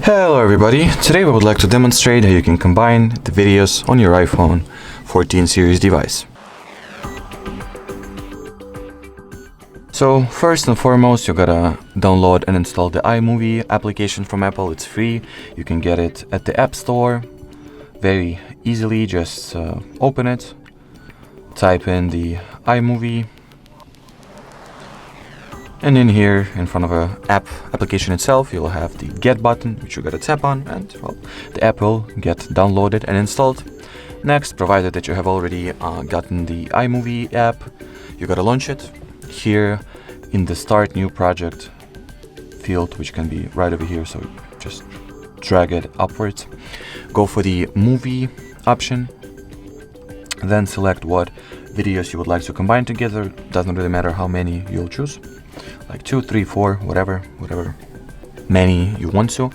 Hello everybody, today we would like to demonstrate how you can combine the videos on your iPhone 14 series device. So first and foremost, you gotta download and install the iMovie application from Apple. It's free, you can get it at the App Store very easily. Just open it, type in the iMovie, and in here, in front of a application itself, you'll have the Get button, which you gotta tap on, and well, the app will get downloaded and installed. Next, provided that you have already gotten the iMovie app, you gotta launch it. Here, in the Start New Project field, which can be right over here, so just drag it upwards. Go for the Movie option, then select what videos you would like to combine together. Doesn't really matter how many you'll choose. Like 2, 3, 4, whatever many you want to.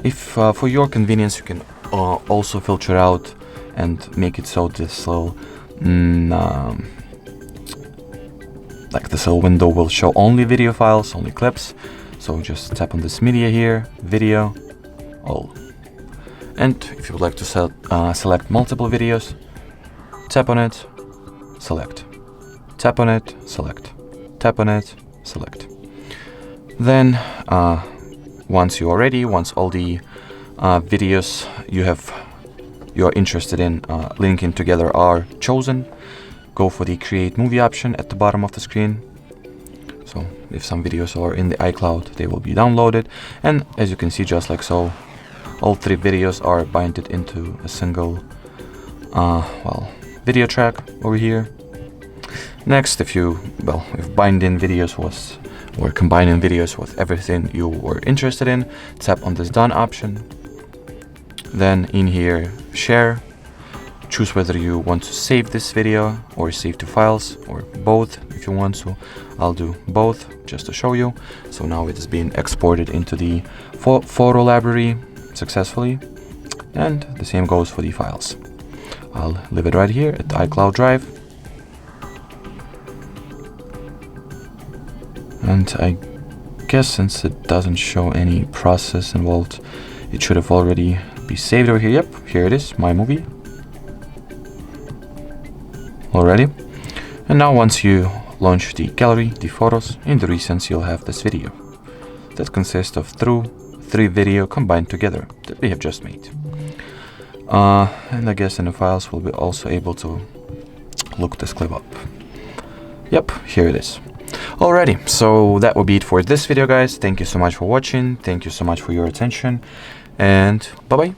If for your convenience, you can also filter out and make it so this little like this little window will show only video files, only clips. So just tap on this media here, video, all. And if you would like to select multiple videos, tap on it, select, tap on it, select, tap on it, select. Then once all the videos you're interested in linking together are chosen, go for the Create Movie option at the bottom of the screen. So if some videos are in the iCloud, they will be downloaded, and as you can see, just like so, all 3 videos are binded into a single video track over here. Next, if binding videos or combining videos with everything you were interested in, tap on this Done option. Then in here, Share, choose whether you want to save this video or save to files, or both if you want to. I'll do both just to show you. So now it is being exported into the photo library successfully, and the same goes for the files. I'll leave it right here at the iCloud Drive. And I guess since it doesn't show any process involved, it should have already be saved over here. Yep, here it is, my movie. Already. And now once you launch the gallery, the photos, in the recents you'll have this video that consists of 3 video combined together that we have just made. And I guess in the files we'll be also able to look this clip up. Yep, here it is. Alrighty, so that will be it for this video, guys. Thank you so much for watching. Thank you so much for your attention, and bye-bye.